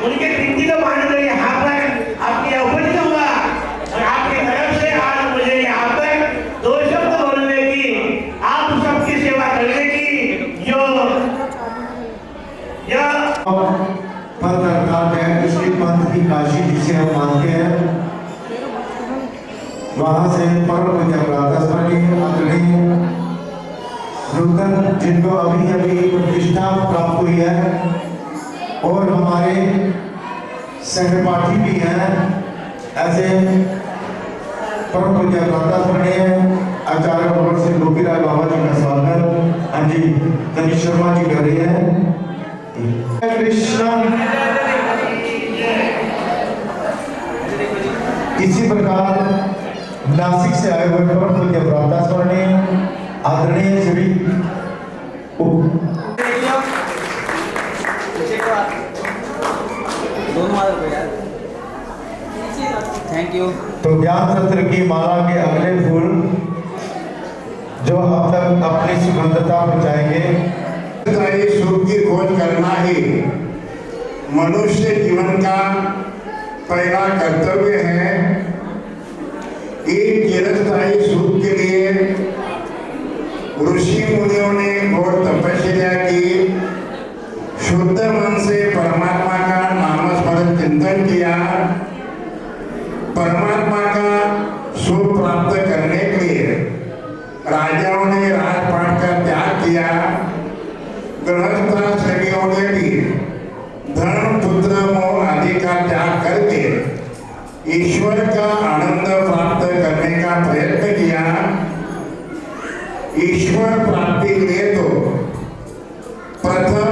उनके विनती को मानकर यहाँ पर आपकी उपस्थित हुआ और आपकी तरफ से आज मुझे यहाँ पर 2 शब्द बोलने की, आप सबकी सेवा करने की जो पद अर्थात है उसकी पंथ की काशी जिसे हम मानते हैं, वहां से परम पूज्य प्रातःस्मरणीय आदरणीय नूतन जिनको अभी अभी प्रतिष्ठा प्राप्त हुई है और हमारे सहपाठी भी हैं, ऐसे परम पूज्य प्रातःस्मरणीय आचार्य भगवान श्री गोपीराय बाबा जी का स्वागत हाँ जी तनिष शर्मा जी कर रही है। कृष्ण इसी प्रकार नासिक से आए हुए परम पूज्य प्रातःस्मरणीय आदरणीय श्री थैंक यू। तो ज्ञान सत्र की माला के अगले फूल जो अब तक अपनी सुगंधता पहुंचाएंगे। सुख की खोज करना ही मनुष्य जीवन का पहला कर्तव्य है। एक चिरस्थायी सुख के लिए ऋषि मुनियों ने घोर तपस्या की, शुद्ध मन से परमात्मा का नामस्मरण चिंतन किया, परमात्मा का सुख प्राप्त करने के लिए राजाओं ने राजपाट का त्याग किया, गृहस्थाश्रमियों ने भी धन पुत्र मोह आदि का त्याग करके ईश्वर का आनंद प्राप्त करने का प्रयत्न किया। ईश्वर प्राप्ति के लिए तो प्रथम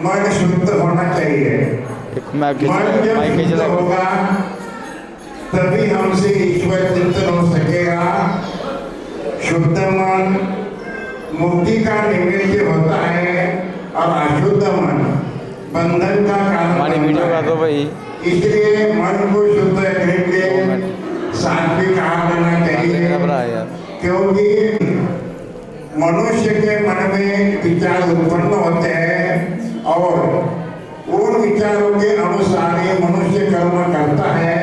मन शुद्ध होना चाहिए। मन जब शुद्ध होगा तभी हमसे ईश्वर चिंतन हो सकेगा। शुद्ध मन मुक्ति का निमित्त होता है और अशुद्ध मन बंधन का कारण बनता है। भाई इसलिए मन को शुद्ध करने के लिए सात्विक आहार लेना चाहिए, क्योंकि मनुष्य के मन में विचार उत्पन्न होते हैं और उन विचारों के अनुसार ही मनुष्य कर्म करता है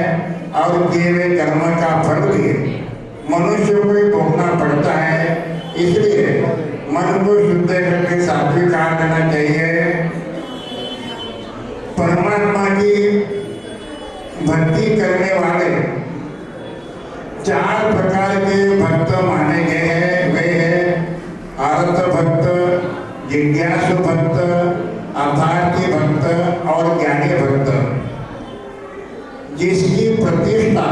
और किए हुए कर्म का फल भी मनुष्य को ही भोगना पड़ता है। इसलिए मन को शुद्ध करके सात्विक आहार लेना चाहिए। परमात्मा की भक्ति करने वाले 4 प्रकार के भक्त माने गए हैं। वे हैं आर्त भक्त, जिज्ञासु भक्त, अर्थार्थी भक्त और ज्ञानी भक्त। जिसकी प्रतिष्ठा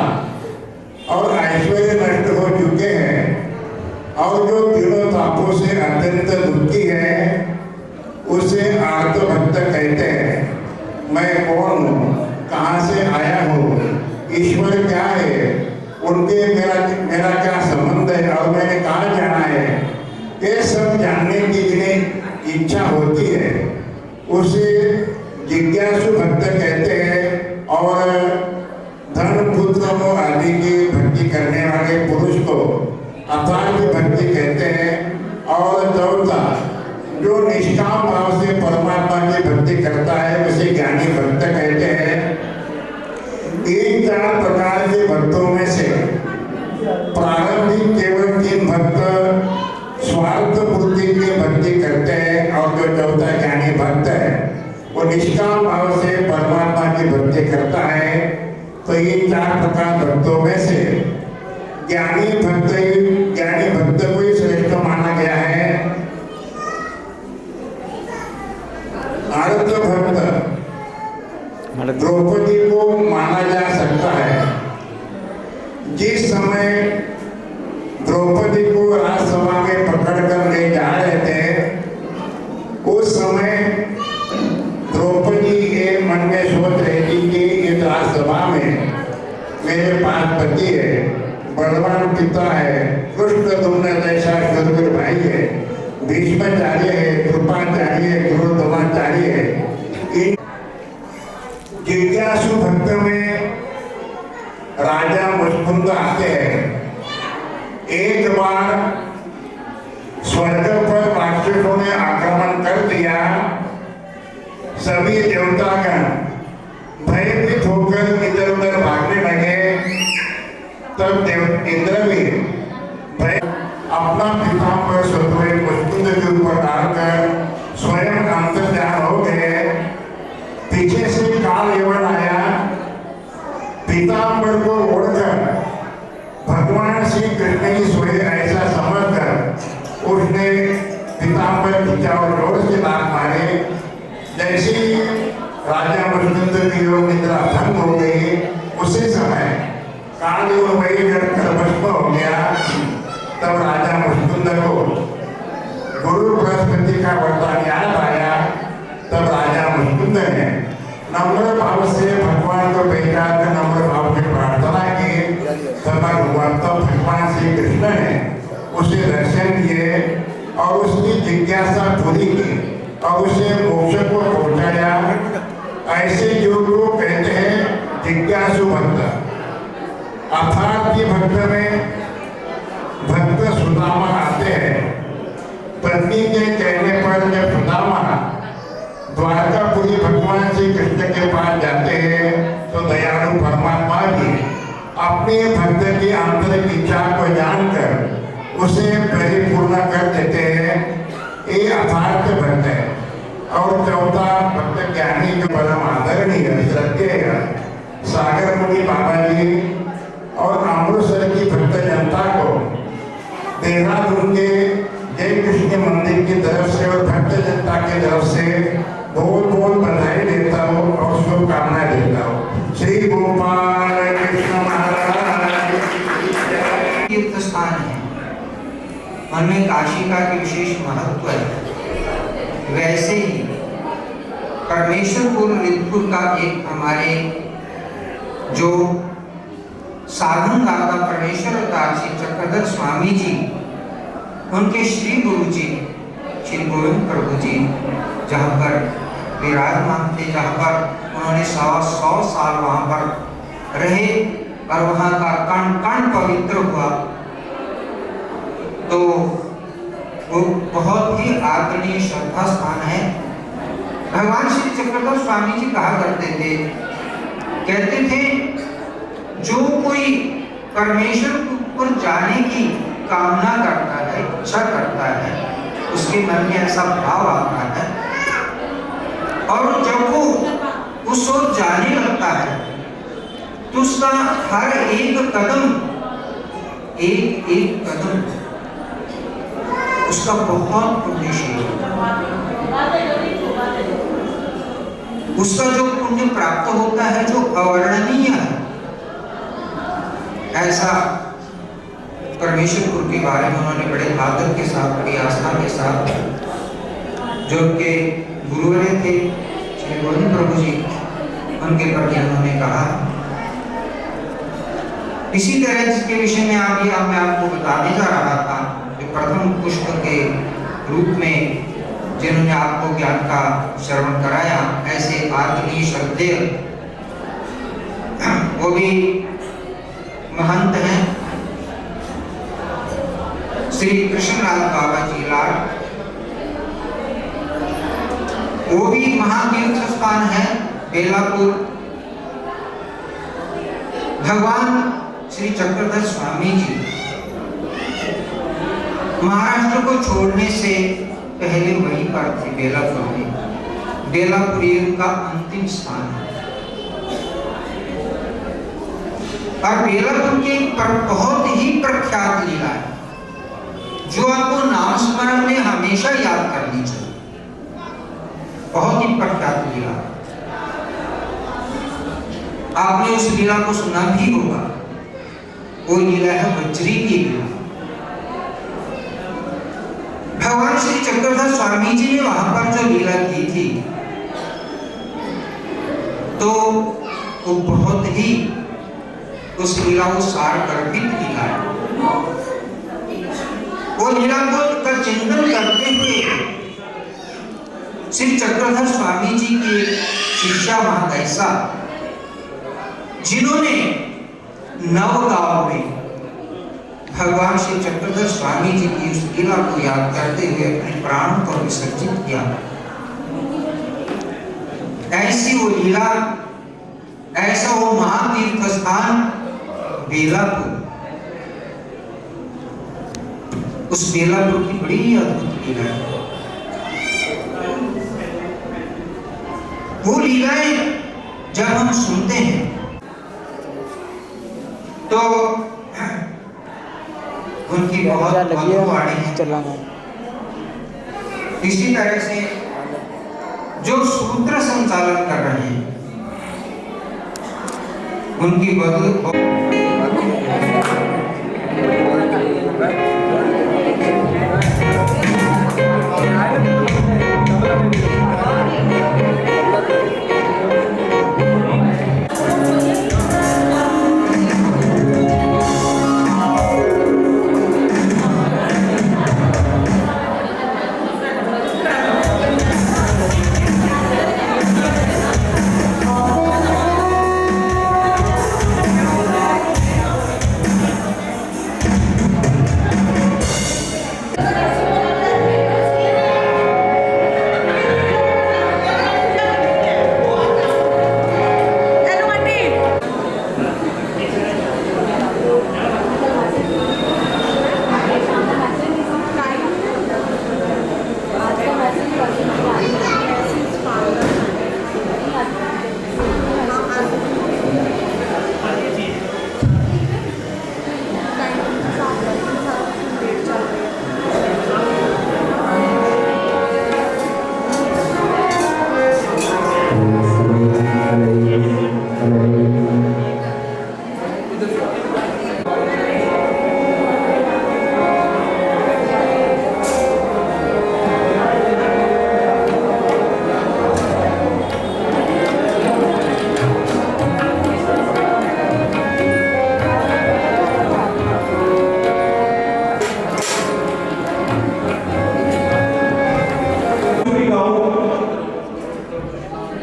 और ऐश्वर्य नष्ट हो चुके हैं और जो तीनों तापों से अत्यंत दुखी है उसे आर्त भक्त कहते हैं। मैं कौन हूँ, कहाँ से आया हूँ, ईश्वर क्या है, उनके मेरा क्या संबंध है और मैंने कहाँ जाना है, ये सब जानने की जिन्हें इच्छा होती है उसे जिज्ञासु भक्त कहते हैं। और धन पुत्र मोह आदि की भक्ति करने वाले पुरुष को अर्थार्थ भक्ति कहते हैं। और चौथा जो निष्काम भाव से परमात्मा की भक्ति करता है उसे ज्ञानी भक्त कहते हैं। इन 4 प्रकार के भक्तों में से प्रारंभिक केवल 3 भक्त स्वार्थ पूर्ति की भक्ति करते हैं और जो चौथा ज्ञानी भक्त है वो निष्काम भाव से परमात्मा की भक्ति करता है। तो ये 4 प्रकार भक्तों में से ज्ञानी भक्त को ही श्रेष्ठ माना गया है। आर्त भक्त द्रौपदी को माना जा सकता है। जिस समय द्रौपदी को राजसभा में पकड़कर ले जा रहे थे, उस समय द्रौपदी के मन में सोच रही थी कि इस राजसभा में मेरे पास पति है, बलवान पिता है, कृष्ण तुमने जैसा शूरवीर भाई है, भीष्माचार्य है, कृपाचार्य है, गुरु द्रोणाचार्य है। जिज्ञासु भक्त में राजा मुचकुंद आते हैं। एक बार स्वर्ग पर राक्षसों ने आक्रमण कर दिया। सभी देवतागण भयभीत होकर इधर उधर भागने लगे। तब इंद्र भी भय अपना पीताम्बर स्वयं मुचकुंद के ऊपर डालकर स्वयं अंतर्ध्यान हो गए। पीछे से काल यवन आया, पीताम्बर को ओढ़कर भगवान श्री कृष्ण की सोए ऐसा समझकर उसने पीताम्बर खींचा और जोर से लात मारे। जैसे ही राजा मुचकुंद की योग निद्रा भंग हो गई, उसी समय काल यवन वही कर भस्म हो गया। तब राजा मुचकुंद को गुरु बृहस्पति का वरदान याद आया। तब राजा मुचकुंद ने नम्र भाव से भगवान को पहचान कर नम्र भाव से प्रार्थना की। तब भगवान श्री कृष्ण ने उसे दर्शन दिए और उसकी जिज्ञासा पूरी की और उसे मोक्ष को पहुंचाया। ऐसे योग को कहते हैं जिज्ञासु भक्त। अर्थात भक्त में भक्त सुदामा आते हैं। पत्नी के कहने पर जब सुदामा द्वारकापुरी भगवान श्री कृष्ण के पास जाते हैं तो दयालु परमात्मा भी अपने भक्त की आंतरिक इच्छा को जानकर उसे परिपूर्ण कर देते हैं। ये अर्थात भक्त है। और चौथा भक्त ज्ञानी के परम आदरणीय श्रद्धेय सागर मुनि बाबा जी और अमृतसर की भक्त जनता को देहरादून के जय कृष्ण मंदिर की तरफ से और भक्त जनता की तरफ से बहुत बहुत बधाई देता हूँ और शुभकामनाएं देता हूँ। श्री गोपाल कृष्ण महाराज तीर्थ स्थान है, उनमें काशी का भी विशेष महत्व है। वैसे ही परमेश्वरपुर रिद्धपुर का एक हमारे जो साधन दाता परमेश्वर अवतार श्री चक्रधर स्वामी जी, उनके श्री गुरु जी श्री गोविंद प्रभु जी जहाँ पर विराजमान थे, जहाँ पर उन्होंने 100 साल वहाँ पर रहे और वहाँ का कण कण पवित्र हुआ, तो वो बहुत ही आदरणीय श्रद्धा स्थान है। भगवान श्री चक्रधर स्वामी जी कहा करते थे, कहते थे जो कोई परमेश्वर पर जाने की कामना करता है, इच्छा करता है, उसके मन में ऐसा भाव आता है और जब वो उस ओर जाने लगता है तो उसका हर एक कदम उसका बहुत पुण्यशील उसका जो पुण्य प्राप्त होता है जो अवर्णनीय है। ऐसा परमेश्वरपुर के बारे में उन्होंने बड़े आदर के साथ, बड़ी आस्था के साथ, जो उनके गुरुवर थे श्री गोविंद प्रभु जी, उनके प्रति उन्होंने कहा। इसी तरह जिसके विषय में अभी मैं आपको बताने जा रहा था, जो प्रथम पुष्प के रूप में जिन्होंने आपको ज्ञान का श्रवण कराया, ऐसे आदरणीय श्रद्धेय वो भी महंत हैं श्री कृष्णलाल बाबा जी लाल। वो भी महातीर्थ स्थान है बेलापुर। भगवान श्री चक्रधर स्वामी जी महाराष्ट्र को छोड़ने से पहले वहीं पर थे बेलापुर में। बेलापुर उनका अंतिम स्थान है और बेलापुर की बहुत ही प्रख्यात लीला है जो आपको नाम स्मरण में हमेशा याद करनी चाहिए। बहुत ही प्रख्यात लीला। आपने उस लीला को सुना भी होगा। वो लीला है वज्री की लीला। भगवान श्री चक्रधर स्वामी जी ने वहां पर जो लीला की थी तो वो बहुत ही उस लीला को सार गर्भित लीला है। वो लीला को का चिंतन करते हुए श्री चक्रधर स्वामी जी की शिष्या महादैसा, जिन्होंने नवगांव में भगवान श्री चक्रधर स्वामी जी की उस लीला को याद करते हुए अपने प्राणों को विसर्जित किया, ऐसी वो लीला, ऐसा वो महातीर्थ स्थान बेलापुर, उस बेलापुर की बड़ी अद्भुत लीला है। वो लीलाएं जब हम सुनते हैं तो उनकी बहुत मधुरवाणी है। इसी तरह से जो सूत्र संचालन कर रहे हैं उनकी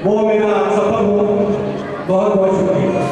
वो मेरा सफल हो। बहुत बहुत शुक्रिया।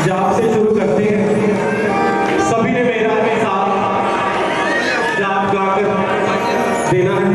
जाप से शुरू करते हैं। सभी ने मेरा के साथ जाप गाकर देना है।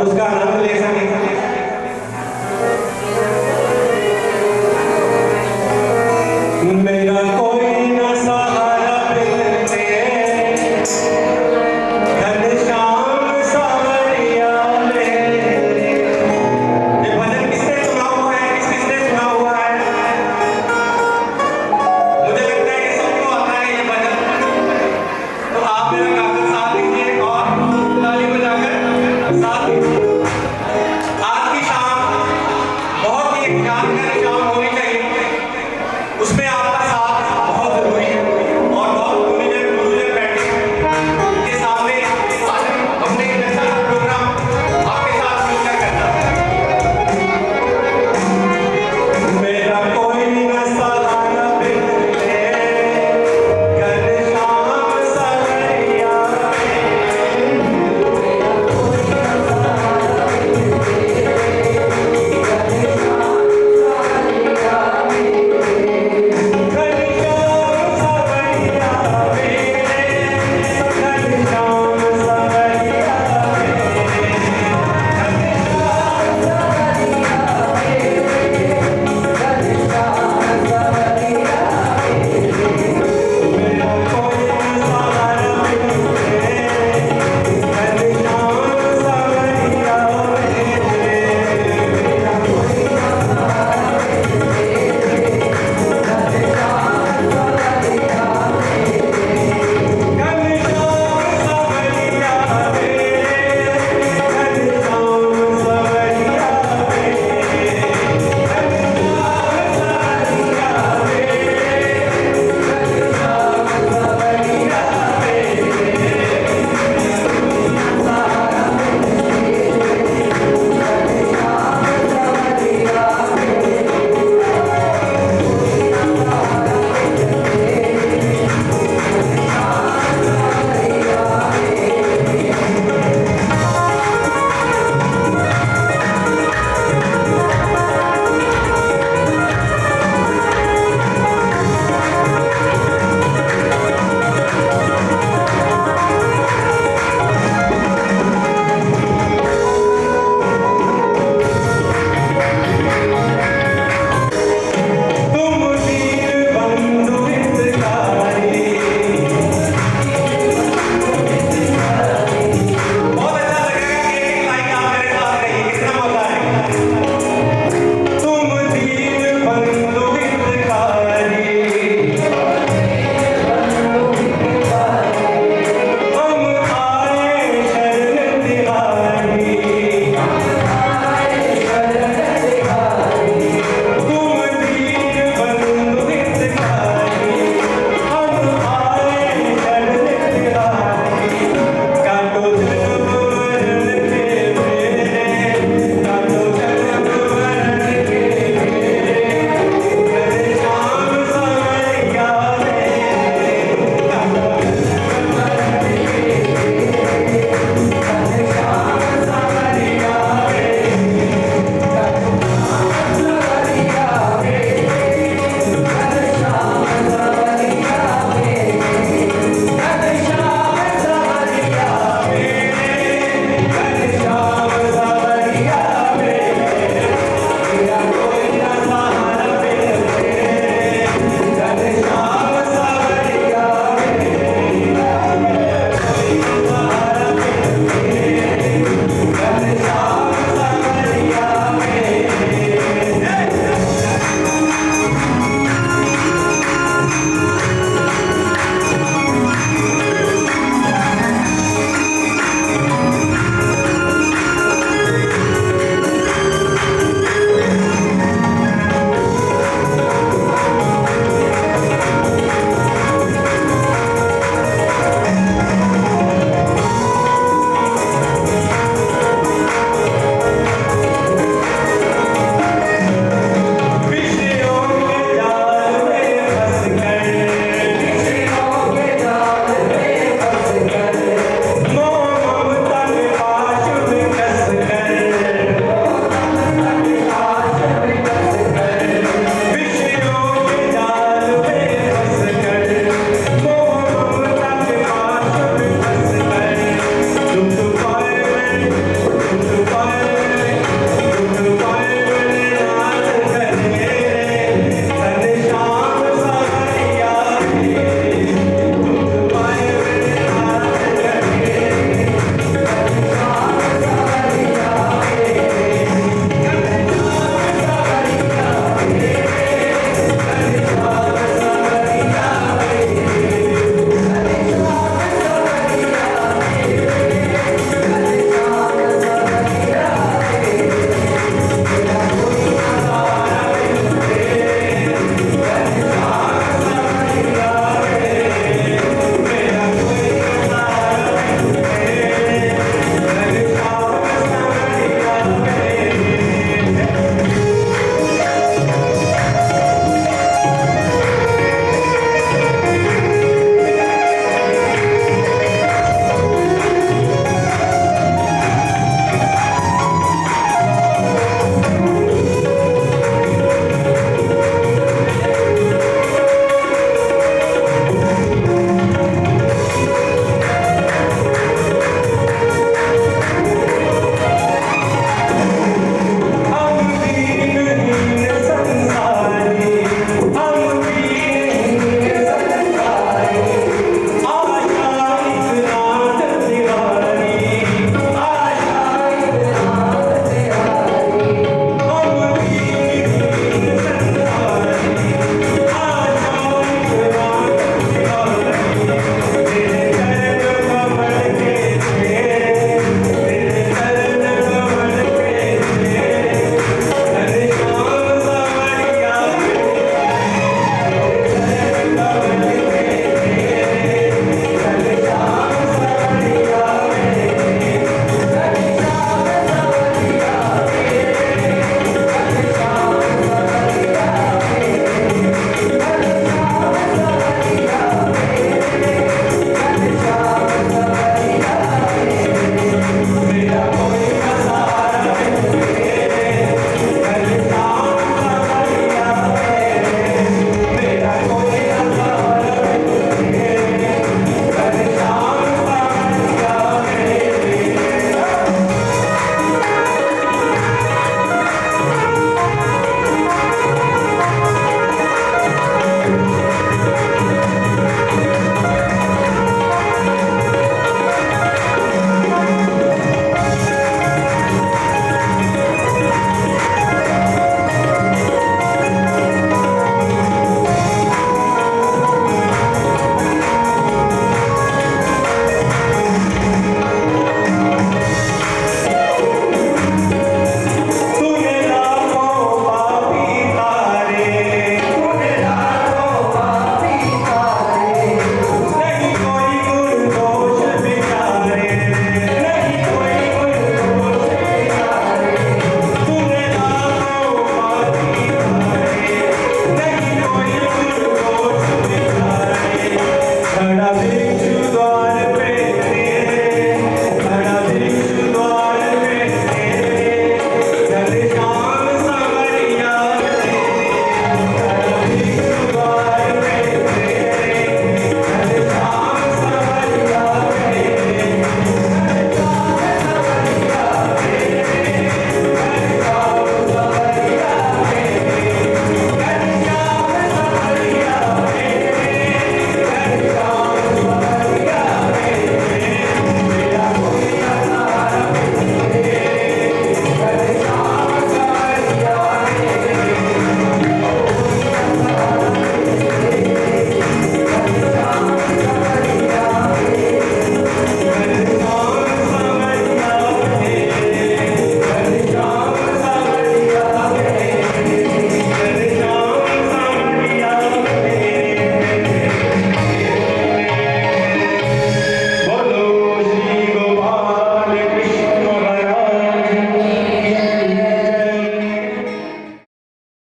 उसका